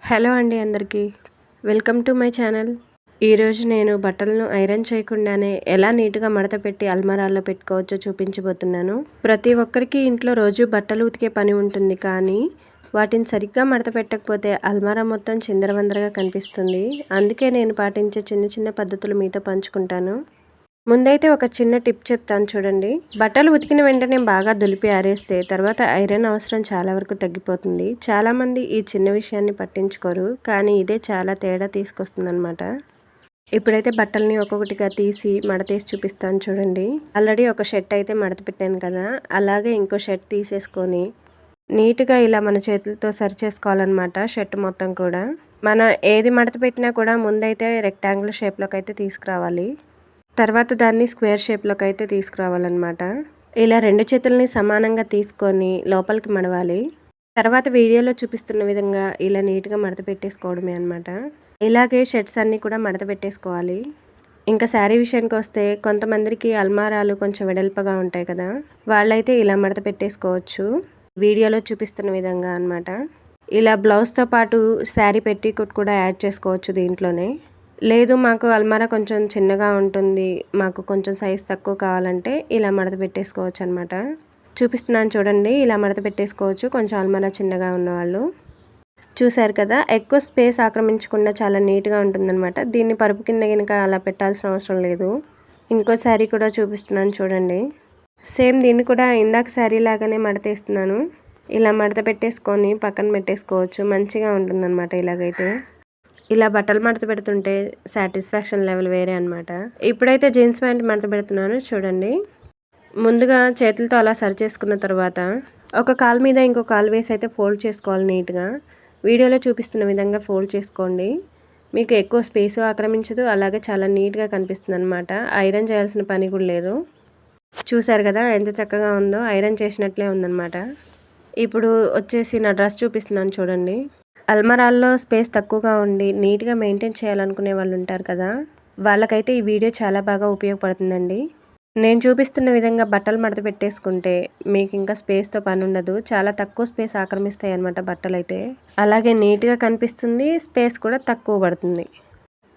Hello అండి అందరికీ welcome to my channel. ఈరోజు నేను బట్టలను ఐరన్ చేయకుండానే ఎలా నీట్గా మడత పెట్టి అల్మారాల్లో పెట్టుకోవచ్చో చూపించబోతున్నాను. ప్రతి ఒక్కరికి ఇంట్లో రోజు బట్టలు ఉతికే పని ఉంటుంది, కానీ వాటిని సరిగ్గా మడత పెట్టకపోతే అల్మారా మొత్తం చిందరవందరగా కనిపిస్తుంది. అందుకే నేను పాటించే చిన్న చిన్న పద్ధతులు మీతో పంచుకుంటాను. ముందైతే ఒక చిన్న టిప్ చెప్తాను చూడండి. బట్టలు ఉతికిన వెంటనే బాగా దులిపి ఆరేస్తే తర్వాత ఐరన్ అవసరం చాలా వరకు తగ్గిపోతుంది. చాలామంది ఈ చిన్న విషయాన్ని పట్టించుకోరు, కానీ ఇదే చాలా తేడా తీసుకొస్తుందన్నమాట. ఇప్పుడైతే బట్టల్ని ఒక్కొక్కటిగా తీసి మడతేసి చూపిస్తాను చూడండి. ఆల్రెడీ ఒక షర్ట్ అయితే మడత పెట్టాను కదా, అలాగే ఇంకో షర్ట్ తీసేసుకొని నీట్గా ఇలా మన చేతులతో సరి చేసుకోవాలన్నమాట. షర్ట్ మొత్తం కూడా మనం ఏది మడత పెట్టినా కూడా ముందైతే రెక్టాంగిల్ షేప్లోకి అయితే తీసుకురావాలి. తర్వాత దాన్ని స్క్వేర్ షేప్లోకి అయితే తీసుకురావాలన్నమాట. ఇలా రెండు చేతుల్ని సమానంగా తీసుకొని లోపలికి మడవాలి. తర్వాత వీడియోలో చూపిస్తున్న విధంగా ఇలా నీట్గా మడత పెట్టేసుకోవడమే అనమాట. ఇలాగే షర్ట్స్ అన్నీ కూడా మడత పెట్టేసుకోవాలి. ఇంకా శారీ విషయానికి వస్తే కొంతమందికి అల్మారాలు కొంచెం వెడల్పుగా ఉంటాయి కదా, వాళ్ళైతే ఇలా మడత పెట్టేసుకోవచ్చు వీడియోలో చూపిస్తున్న విధంగా అనమాట. ఇలా బ్లౌజ్తో పాటు శారీ పెట్టికోట్ కూడా యాడ్ చేసుకోవచ్చు దీంట్లోనే. లేదు మాకు అల్మారా కొంచెం చిన్నగా ఉంటుంది, మాకు కొంచెం సైజ్ తక్కువ కావాలంటే ఇలా మడత పెట్టేసుకోవచ్చు అనమాట. చూపిస్తున్నాను చూడండి, ఇలా మడత పెట్టేసుకోవచ్చు కొంచెం అల్మారా చిన్నగా ఉన్నవాళ్ళు. చూసారు కదా, ఎక్కువ స్పేస్ ఆక్రమించకుండా చాలా నీట్గా ఉంటుందన్నమాట. దీన్ని పరుపు కింద కనుక అలా పెట్టాల్సిన అవసరం లేదు. ఇంకో శారీ కూడా చూపిస్తున్నాను చూడండి. సేమ్ దీన్ని కూడా ఇందాక శారీ లాగానే మడతేస్తున్నాను. ఇలా మడత పెట్టేసుకొని పక్కన పెట్టేసుకోవచ్చు, మంచిగా ఉంటుందన్నమాట. ఇలాగైతే ఇలా బట్టలు మడత పెడుతుంటే సాటిస్ఫాక్షన్ లెవెల్ వేరే అనమాట. ఇప్పుడైతే జీన్స్ ప్యాంట్ మడత పెడుతున్నాను చూడండి. ముందుగా చేతులతో అలా సరి చేసుకున్న తర్వాత ఒక కాలు మీద ఇంకో కాలు వేసి అయితే ఫోల్డ్ చేసుకోవాలి నీట్గా. వీడియోలో చూపిస్తున్న విధంగా ఫోల్డ్ చేసుకోండి. మీకు ఎక్కువ స్పేస్ ఆక్రమించదు, అలాగే చాలా నీట్గా కనిపిస్తుంది అనమాట. ఐరన్ చేయాల్సిన పని కూడా లేదు. చూసారు కదా ఎంత చక్కగా ఉందో, ఐరన్ చేసినట్లే ఉందన్నమాట. ఇప్పుడు వచ్చేసి నా డ్రెస్ చూపిస్తున్నాను చూడండి. అల్మారాల్లో స్పేస్ తక్కువగా ఉండి నీట్గా మెయింటైన్ చేయాలనుకునే వాళ్ళు ఉంటారు కదా, వాళ్ళకైతే ఈ వీడియో చాలా బాగా ఉపయోగపడుతుందండి. నేను చూపిస్తున్న విధంగా బట్టలు మడత పెట్టేసుకుంటే మీకు ఇంకా స్పేస్తో పని ఉండదు. చాలా తక్కువ స్పేస్ ఆక్రమిస్తాయి అన్నమాట బట్టలు అయితే. అలాగే నీట్గా కనిపిస్తుంది, స్పేస్ కూడా తక్కువ పడుతుంది.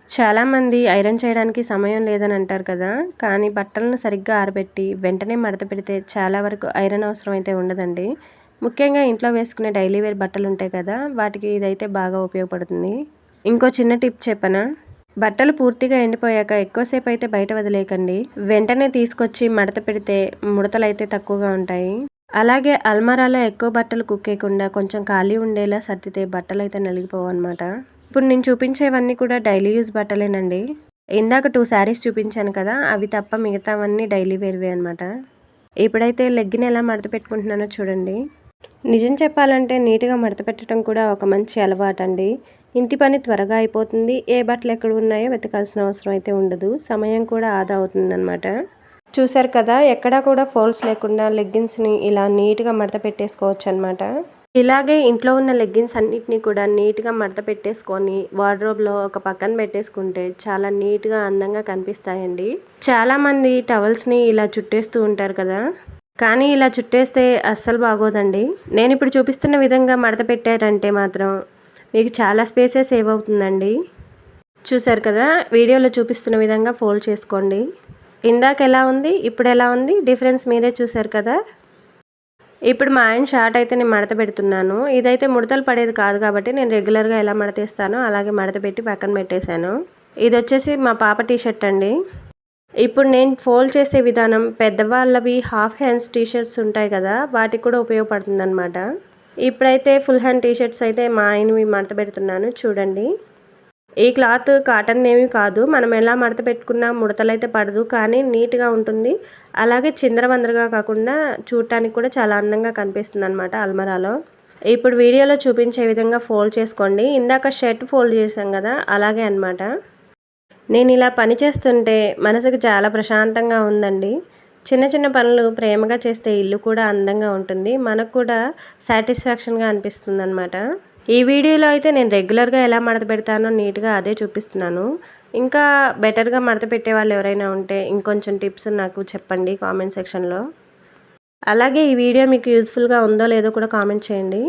చాలామంది ఐరన్ చేయడానికి సమయం లేదని అంటారు కదా, కానీ బట్టలను సరిగ్గా ఆరబెట్టి వెంటనే మడత పెడితే చాలా వరకు ఐరన్ అవసరం అయితే ఉండదండి. ముఖ్యంగా ఇంట్లో వేసుకునే డైలీ వేర్ బట్టలు ఉంటాయి కదా, వాటికి ఇదైతే బాగా ఉపయోగపడుతుంది. ఇంకో చిన్న టిప్ చెప్పనా, బట్టలు పూర్తిగా ఎండిపోయాక ఎక్కువసేపు అయితే బయట వదిలేయకండి. వెంటనే తీసుకొచ్చి మడత పెడితే ముడతలు అయితే తక్కువగా ఉంటాయి. అలాగే అల్మారాలో ఎక్కువ బట్టలు కుక్కేయకుండా కొంచెం ఖాళీ ఉండేలా సర్దితే బట్టలు అయితే నలిగిపోవు అనమాట. ఇప్పుడు నేను చూపించేవన్నీ కూడా డైలీ యూజ్ బట్టలేనండి. ఇందాక 2 శారీస్ చూపించాను కదా, అవి తప్ప మిగతావన్నీ డైలీ వేర్వే అనమాట. ఇప్పుడైతే లెగ్గిన్ ఎలా మడత పెట్టుకుంటున్నానో చూడండి. నిజం చెప్పాలంటే నీట్గా మడత పెట్టడం కూడా ఒక మంచి అలవాటు అండి. ఇంటి పని త్వరగా అయిపోతుంది, ఏ బట్టలు ఎక్కడ ఉన్నాయో వెతకాల్సిన అవసరం అయితే ఉండదు, సమయం కూడా ఆదా అవుతుందన్నమాట. చూసారు కదా, ఎక్కడా కూడా ఫోల్డ్స్ లేకుండా లెగ్గిన్స్ని ఇలా నీట్గా మడత పెట్టేసుకోవచ్చు అనమాట. ఇలాగే ఇంట్లో ఉన్న లెగ్గిన్స్ అన్నిటిని కూడా నీట్గా మడత పెట్టేసుకొని వార్డ్రోబ్లో ఒక పక్కన పెట్టేసుకుంటే చాలా నీట్గా అందంగా కనిపిస్తాయండి. చాలామంది టవల్స్ని ఇలా చుట్టేస్తూ ఉంటారు కదా, కానీ ఇలా చుట్టేస్తే అస్సలు బాగోదండి. నేను ఇప్పుడు చూపిస్తున్న విధంగా మడత పెట్టారంటే మాత్రం మీకు చాలా స్పేసే సేవ్ అవుతుందండి. చూసారు కదా, వీడియోలో చూపిస్తున్న విధంగా ఫోల్డ్ చేసుకోండి. ఇందాక ఎలా ఉంది, ఇప్పుడు ఎలా ఉంది, డిఫరెన్స్ మీరే చూసారు కదా. ఇప్పుడు మా ఆయన షార్ట్ అయితే నేను మడత పెడుతున్నాను. ఇదైతే ముడతలు పడేది కాదు కాబట్టి నేను రెగ్యులర్గా ఎలా మడతేస్తానో అలాగే మడత పెట్టి పక్కన పెట్టేశాను. ఇది వచ్చేసి మా పాప టీషర్ట్ అండి. ఇప్పుడు నేను ఫోల్డ్ చేసే విధానం పెద్దవాళ్ళవి హాఫ్ హ్యాండ్స్ టీషర్ట్స్ ఉంటాయి కదా, వాటికి కూడా ఉపయోగపడుతుంది అనమాట. ఇప్పుడైతే ఫుల్ హ్యాండ్ టీషర్ట్స్ అయితే మా ఆయనవి మడత పెడుతున్నాను చూడండి. ఈ క్లాత్ కాటన్ ఏమీ కాదు, మనం ఎలా మడత పెట్టుకున్నా ముడతలైతే పడదు, కానీ నీట్గా ఉంటుంది. అలాగే చిందరవందరగా కాకుండా చూడటానికి కూడా చాలా అందంగా కనిపిస్తుంది అనమాట అల్మారాలో. ఇప్పుడు వీడియోలో చూపించే విధంగా ఫోల్డ్ చేసుకోండి. ఇందాక షర్ట్ ఫోల్డ్ చేసాం కదా, అలాగే అనమాట. నేను ఇలా పని చేస్తుంటే మనసుకు చాలా ప్రశాంతంగా ఉందండి. చిన్న చిన్న పనులు ప్రేమగా చేస్తే ఇల్లు కూడా అందంగా ఉంటుంది, మనకు కూడా సాటిస్ఫాక్షన్గా అనిపిస్తుంది అనమాట. ఈ వీడియోలో అయితే నేను రెగ్యులర్గా ఎలా మడత పెడతానో నీట్గా అదే చూపిస్తున్నాను. ఇంకా బెటర్గా మడత పెట్టే వాళ్ళు ఎవరైనా ఉంటే ఇంకొంచెం టిప్స్ నాకు చెప్పండి కామెంట్ సెక్షన్లో. అలాగే ఈ వీడియో మీకు యూస్ఫుల్గా ఉందో లేదో కూడా కామెంట్ చేయండి.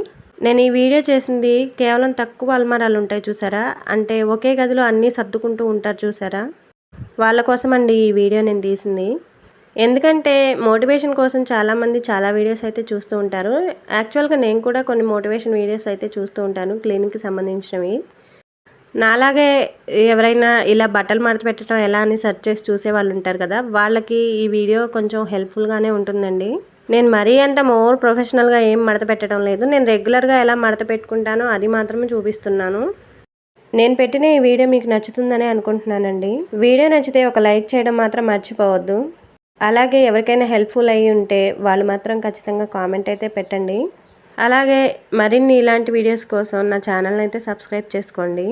నేను ఈ వీడియో చేసింది కేవలం తక్కువ అల్మారాలు ఉంటాయి చూసారా, అంటే ఒకే గదిలో అన్నీ సర్దుకుంటూ ఉంటారు చూసారా, వాళ్ళ కోసం అండి ఈ వీడియో నేను తీసింది. ఎందుకంటే మోటివేషన్ కోసం చాలామంది చాలా వీడియోస్ అయితే చూస్తూ ఉంటారు. యాక్చువల్గా నేను కూడా కొన్ని మోటివేషన్ వీడియోస్ అయితే చూస్తూ ఉంటాను క్లీనింగ్కి సంబంధించినవి. నాలాగే ఎవరైనా ఇలా బట్టలు మడత పెట్టడం ఎలా అని సెర్చ్ చేసి చూసే వాళ్ళు ఉంటారు కదా, వాళ్ళకి ఈ వీడియో కొంచెం హెల్ప్ఫుల్గానే ఉంటుందండి. నేను మరీ అంత మోర్ ప్రొఫెషనల్గా ఏం మడత పెట్టడం లేదు. నేను రెగ్యులర్గా ఎలా మడత పెట్టుకుంటానో అది మాత్రమే చూపిస్తున్నాను. నేను పెట్టిన ఈ వీడియో మీకు నచ్చుతుందని అనుకుంటున్నానండి. వీడియో నచ్చితే ఒక లైక్ చేయడం మాత్రం మర్చిపోవద్దు. అలాగే ఎవరికైనా హెల్ప్ఫుల్ అయ్యి ఉంటే వాళ్ళు మాత్రం ఖచ్చితంగా కామెంట్ అయితే పెట్టండి. అలాగే మరిన్ని ఇలాంటి వీడియోస్ కోసం నా ఛానల్ని అయితే సబ్స్క్రైబ్ చేసుకోండి.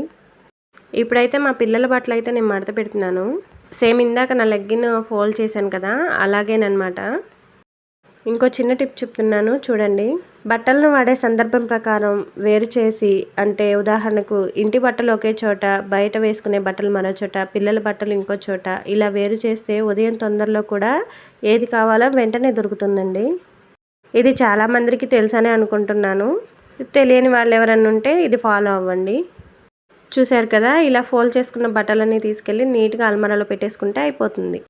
ఇప్పుడైతే మా పిల్లల బట్టలు అయితే నేను మడత పెడుతున్నాను. సేమ్ ఇందాక నా లెగ్గిన్ ఫోల్డ్ చేశాను కదా, అలాగేనమాట. ఇంకో చిన్న టిప్ చెప్తున్నాను చూడండి. బట్టలను వాడే సందర్భం ప్రకారం వేరు చేసి, అంటే ఉదాహరణకు ఇంటి బట్టలు ఒకే చోట, బయట వేసుకునే బట్టలు మరో చోట, పిల్లల బట్టలు ఇంకో చోట, ఇలా వేరు చేస్తే ఉదయం తొందరలో కూడా ఏది కావాలో వెంటనే దొరుకుతుందండి. ఇది చాలామందికి తెలుసనే అనుకుంటున్నాను. తెలియని వాళ్ళు ఎవరన్నా ఉంటే ఇది ఫాలో అవ్వండి. చూశారు కదా, ఇలా ఫోల్డ్ చేసుకున్న బట్టలన్నీ తీసుకెళ్ళి నీట్గా అల్మారాలో పెట్టేసుకుంటే అయిపోతుంది.